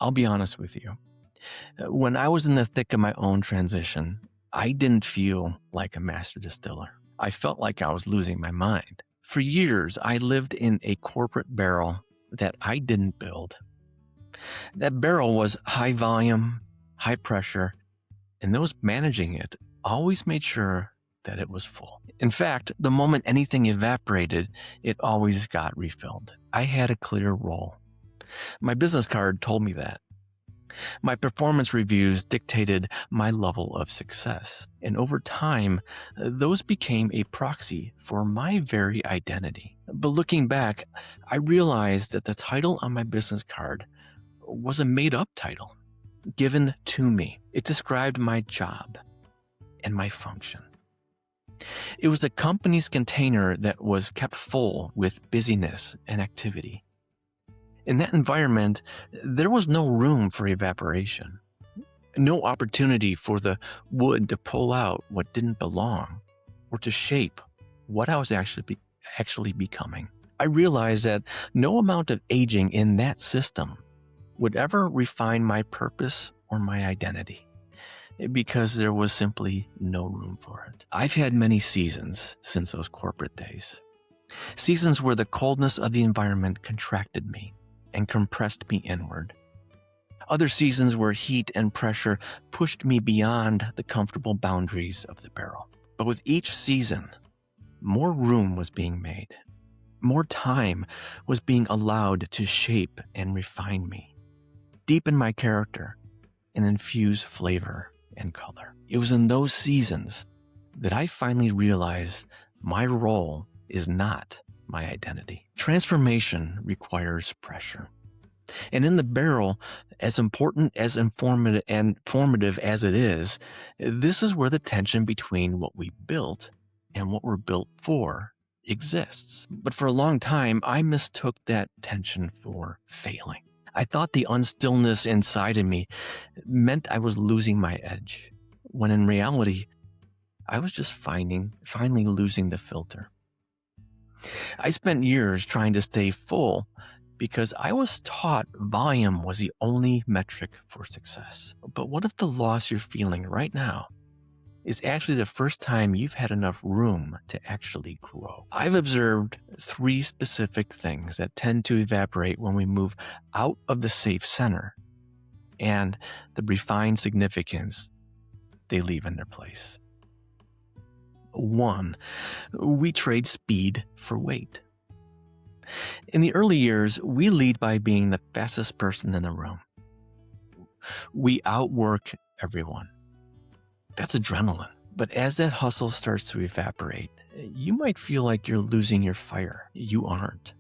I'll be honest with you. When I was in the thick of my own transition, I didn't feel like a master distiller. I felt like I was losing my mind. For years, I lived in a corporate barrel that I didn't build. That barrel was high volume, high pressure, and those managing it always made sure that it was full. In fact, the moment anything evaporated, it always got refilled. I had a clear role. My business card told me that. My performance reviews dictated my level of success. And over time, those became a proxy for my very identity. But looking back, I realized that the title on my business card was a made-up title given to me. It described my job and my function. It was a company's container that was kept full with busyness and activity. In that environment, there was no room for evaporation, no opportunity for the wood to pull out what didn't belong or to shape what I was actually becoming. I realized that no amount of aging in that system would ever refine my purpose or my identity, because there was simply no room for it. I've had many seasons since those corporate days. Seasons where the coldness of the environment contracted me and compressed me inward. Other seasons where heat and pressure pushed me beyond the comfortable boundaries of the barrel. But with each season, more room was being made. More time was being allowed to shape and refine me, deepen my character, and infuse flavor and color. It was in those seasons that I finally realized my role is not my identity. Transformation requires pressure. And in the barrel, as important as formative as it is, this is where the tension between what we built and what we're built for exists. But for a long time, I mistook that tension for failing. I thought the unstillness inside of me meant I was losing my edge, when in reality, I was just finally losing the filter. I spent years trying to stay full because I was taught volume was the only metric for success. But what if the loss you're feeling right now is actually the first time you've had enough room to actually grow? I've observed 3 specific things that tend to evaporate when we move out of the safe center and the refined significance they leave in their place. 1, we trade speed for weight. In the early years, we lead by being the fastest person in the room. We outwork everyone. That's adrenaline. But as that hustle starts to evaporate, you might feel like you're losing your fire. You aren't.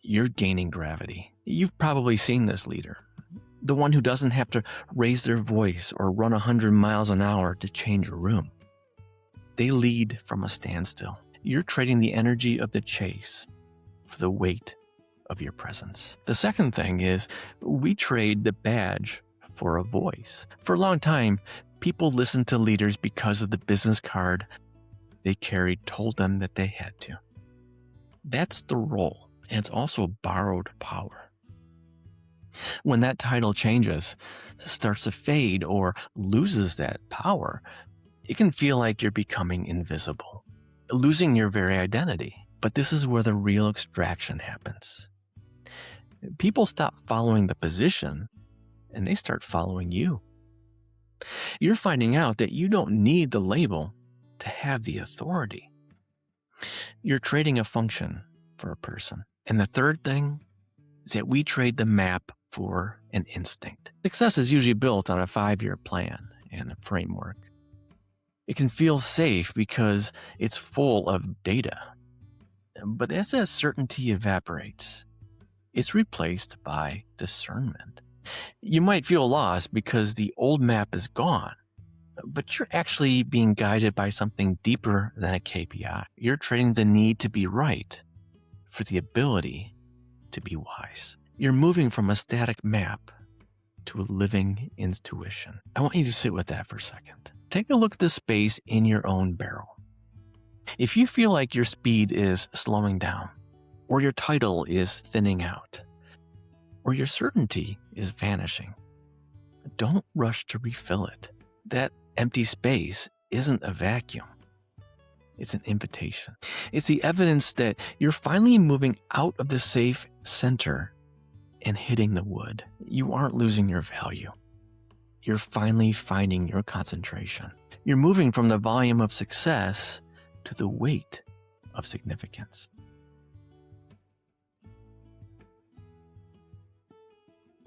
You're gaining gravity. You've probably seen this leader, the one who doesn't have to raise their voice or run 100 miles an hour to change a room. They lead from a standstill. You're trading the energy of the chase for the weight of your presence. The second thing is we trade the badge for a voice. For a long time, people listened to leaders because of the business card they carried told them that they had to. That's the role, and it's also borrowed power. When that title changes, starts to fade, or loses that power, it can feel like you're becoming invisible, losing your very identity. But this is where the real extraction happens. People stop following the position, and they start following you. You're finding out that you don't need the label to have the authority. You're trading a function for a person. And the third thing is that we trade the map for an instinct. Success is usually built on a 5-year plan and a framework. It can feel safe because it's full of data. But as that certainty evaporates, it's replaced by discernment. You might feel lost because the old map is gone, but you're actually being guided by something deeper than a KPI. You're trading the need to be right for the ability to be wise. You're moving from a static map to a living intuition. I want you to sit with that for a second. Take a look at the space in your own barrel. If you feel like your speed is slowing down, or your title is thinning out, or your certainty is vanishing. Don't rush to refill it. That empty space isn't a vacuum. It's an invitation. It's the evidence that you're finally moving out of the safe center and hitting the wood. You aren't losing your value. You're finally finding your concentration. You're moving from the volume of success to the weight of significance.